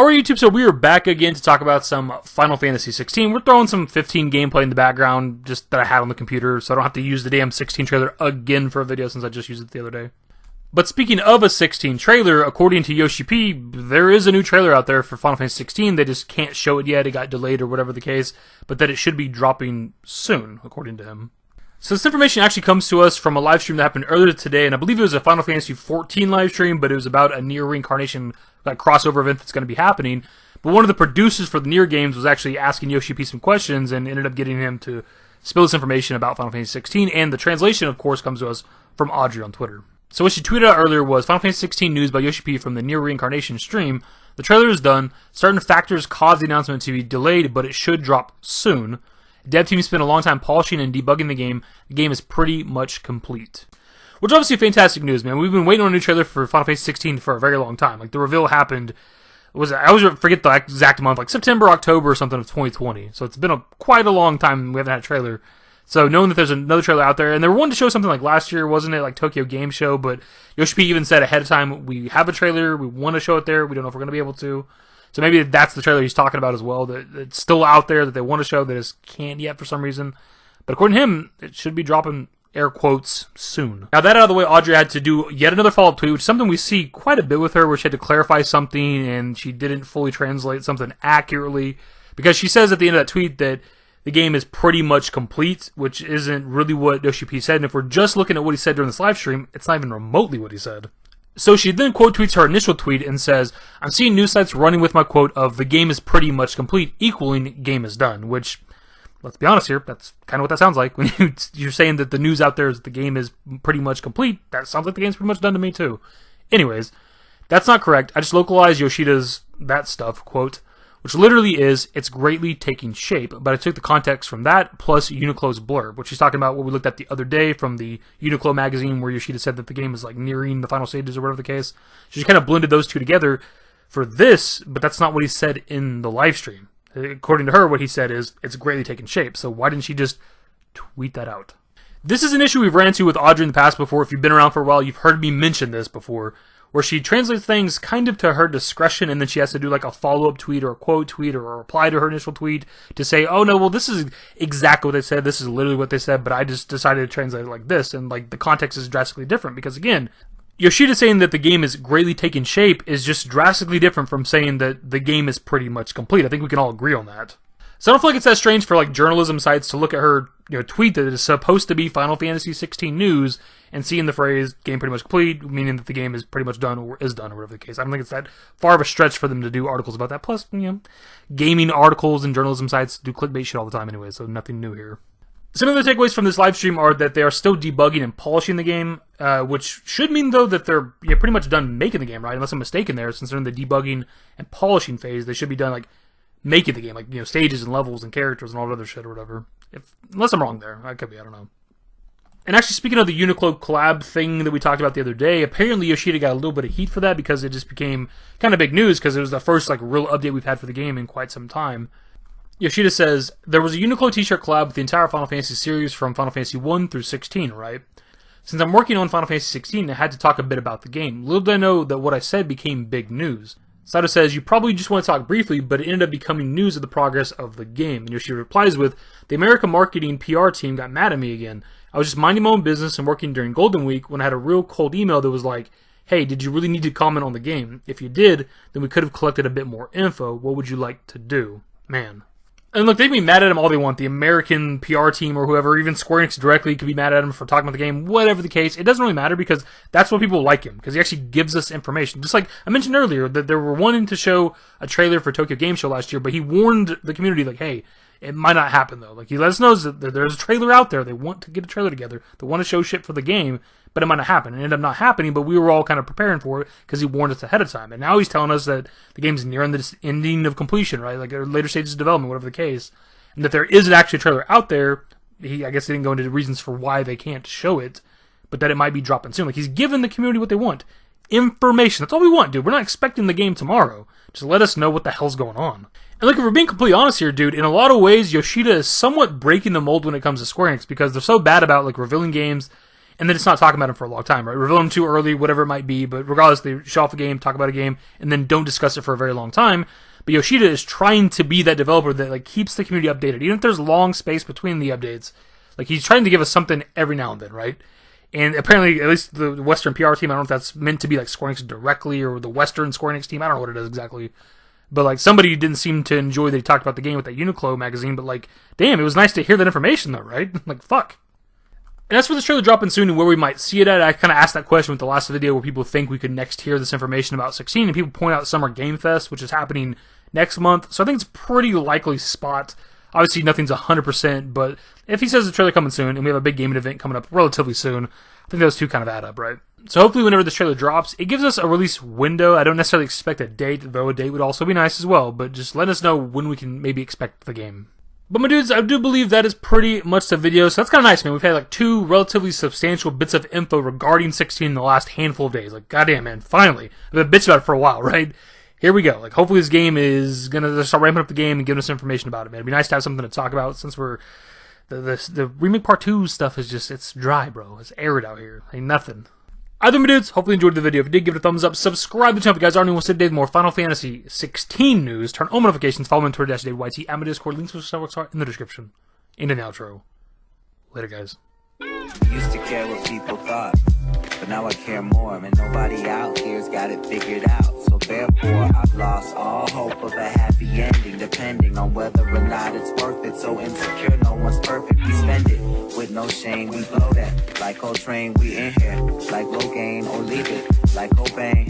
Alright YouTube, so we are back again to talk about some Final Fantasy XVI. We're throwing some 15 gameplay in the background, just that I had on the computer, so I don't have to use the damn 16 trailer again for a video since I just used it the other day. But speaking of a 16 trailer, according to Yoshi P, there is a new trailer out there for Final Fantasy XVI. They just can't show it yet, it got delayed or whatever the case, but that it should be dropping soon, according to him. So this information actually comes to us from a live stream that happened earlier today, and I believe it was a Final Fantasy XIV live stream, but it was about a Nier Reincarnation crossover event that's going to be happening. But one of the producers for the Nier games was actually asking Yoshi P some questions and ended up getting him to spill this information about Final Fantasy XVI, and the translation, of course, comes to us from Audrey on Twitter. So what she tweeted out earlier was, Final Fantasy XVI news by Yoshi P from the Nier Reincarnation stream. The trailer is done. Certain factors caused the announcement to be delayed, but it should drop soon. Dev team spent a long time polishing and debugging the game. The game is pretty much complete. Which is obviously fantastic news, man. We've been waiting on a new trailer for Final Fantasy XVI for a very long time. Like, the reveal happened, I always forget the exact month, like September, October or something of 2020. So it's been quite a long time we haven't had a trailer. So knowing that there's another trailer out there, and they were wanting to show something like last year, wasn't it? Like Tokyo Game Show, but Yoshi P even said ahead of time, we have a trailer, we want to show it there, we don't know if we're going to be able to. So maybe that's the trailer he's talking about as well, that it's still out there, that they want to show, that just can't yet for some reason. But according to him, it should be dropping, air quotes, soon. Now that out of the way, Audrey had to do yet another follow-up tweet, which is something we see quite a bit with her, where she had to clarify something, and she didn't fully translate something accurately. Because she says at the end of that tweet that the game is pretty much complete, which isn't really what Yoshi P said. And if we're just looking at what he said during this live stream, it's not even remotely what he said. So she then quote tweets her initial tweet and says, I'm seeing news sites running with my quote of the game is pretty much complete, equaling game is done, which, let's be honest here, that's kind of what that sounds like. When you're saying that the news out there is the game is pretty much complete, that sounds like the game's pretty much done to me too. Anyways, that's not correct. I just localized Yoshida's that stuff, quote, which literally is, it's greatly taking shape, but I took the context from that, plus Uniqlo's blurb, which he's talking about what we looked at the other day from the Uniqlo magazine, where Yoshida said that the game is like nearing the final stages or whatever the case. She just kind of blended those two together for this, but that's not what he said in the live stream. According to her, what he said is, it's greatly taking shape, so why didn't she just tweet that out? This is an issue we've ran into with Audrey in the past before. If you've been around for a while, you've heard me mention this before, where she translates things kind of to her discretion, and then she has to do like a follow-up tweet or a quote tweet or a reply to her initial tweet to say, oh no, well this is exactly what they said, this is literally what they said, but I just decided to translate it like this, and like the context is drastically different, because again, Yoshida saying that the game is greatly taking shape is just drastically different from saying that the game is pretty much complete. I think we can all agree on that. So I don't feel like it's that strange for like journalism sites to look at her tweet that is supposed to be Final Fantasy XVI news and seeing the phrase game pretty much complete, meaning that the game is pretty much done or is done or whatever the case. I don't think it's that far of a stretch for them to do articles about that. Plus, gaming articles and journalism sites do clickbait shit all the time anyway, so nothing new here. Some of the takeaways from this live stream are that they are still debugging and polishing the game, which should mean, though, that they're pretty much done making the game, right? Unless I'm mistaken there, since they're in the debugging and polishing phase, they should be done, like, making the game, like, stages and levels and characters and all that other shit or whatever. Unless I'm wrong there. I could be, I don't know. And actually, speaking of the Uniqlo collab thing that we talked about the other day, apparently Yoshida got a little bit of heat for that because it just became kind of big news because it was the first, like, real update we've had for the game in quite some time. Yoshida says, there was a Uniqlo t-shirt collab with the entire Final Fantasy series from Final Fantasy 1 through 16, right? Since I'm working on Final Fantasy 16, I had to talk a bit about the game. Little did I know that what I said became big news. Sato says, you probably just want to talk briefly, but it ended up becoming news of the progress of the game. And Yoshida replies with, the American marketing PR team got mad at me again. I was just minding my own business and working during Golden Week when I had a real cold email that was like, hey, did you really need to comment on the game? If you did, then we could have collected a bit more info. What would you like to do? Man. And look, they can be mad at him all they want. The American PR team or whoever, even Square Enix directly could be mad at him for talking about the game. Whatever the case, it doesn't really matter because that's what people like him. Because he actually gives us information. Just like I mentioned earlier, that they were wanting to show a trailer for Tokyo Game Show last year, but he warned the community, like, hey, it might not happen though. Like, he let us know that there's a trailer out there. They want to get a trailer together. They want to show shit for the game, but it might not happen. It ended up not happening, but we were all kind of preparing for it because he warned us ahead of time. And now he's telling us that the game's nearing the ending of completion, right? Like, later stages of development, whatever the case. And that there is actually a trailer out there. I guess he didn't go into the reasons for why they can't show it, but that it might be dropping soon. Like, he's giving the community what they want. Information. That's all we want, dude. We're not expecting the game tomorrow. Just let us know what the hell's going on. And look, if we're being completely honest here, dude, in a lot of ways, Yoshida is somewhat breaking the mold when it comes to Square Enix because they're so bad about, like, revealing games and then it's not talking about him for a long time, right? Reveal him too early, whatever it might be, but regardless, they show off a game, talk about a game, and then don't discuss it for a very long time. But Yoshida is trying to be that developer that like keeps the community updated, even if there's long space between the updates. Like he's trying to give us something every now and then, right? And apparently, at least the Western PR team, I don't know if that's meant to be like Square Enix directly or the Western Square Enix team. I don't know what it is exactly. But like somebody didn't seem to enjoy that he talked about the game with that Uniqlo magazine. But like, damn, it was nice to hear that information though, right? Like, fuck. And as for this trailer dropping soon and where we might see it at, I kind of asked that question with the last video where people think we could next hear this information about 16, and people point out Summer Game Fest, which is happening next month. So I think it's a pretty likely spot. Obviously, nothing's 100%, but if he says the trailer coming soon, and we have a big gaming event coming up relatively soon, I think those two kind of add up, right? So hopefully whenever this trailer drops, it gives us a release window. I don't necessarily expect a date, though a date would also be nice as well, but just let us know when we can maybe expect the game. But my dudes, I do believe that is pretty much the video, so that's kind of nice, man. We've had like 2 relatively substantial bits of info regarding 16 in the last handful of days. Like, goddamn, man, finally. I've been bitching about it for a while, right? Here we go. Like, hopefully this game is gonna start ramping up the game and giving us information about it, man. It'd be nice to have something to talk about since we're the Remake Part 2 stuff is just, it's dry, bro. It's arid out here. Ain't nothing. Either my dudes, hopefully you enjoyed the video. If you did, give it a thumbs up. Subscribe to the channel if you guys already want to see today more Final Fantasy XVI news. Turn on notifications. Follow me on Twitter, @DavidYT. I'm a Discord. Links to the networks are in the description. And in the outro. Later, guys. Used to care what people thought, but now I care more, and nobody out here's got it figured out. So therefore, I've lost all hope of a happy ending, depending on whether or not it's worth it. So insecure, no one's perfect. We spend it with no shame. We blow that like Coltrane. We in here like Logain, or leave it like Cobain.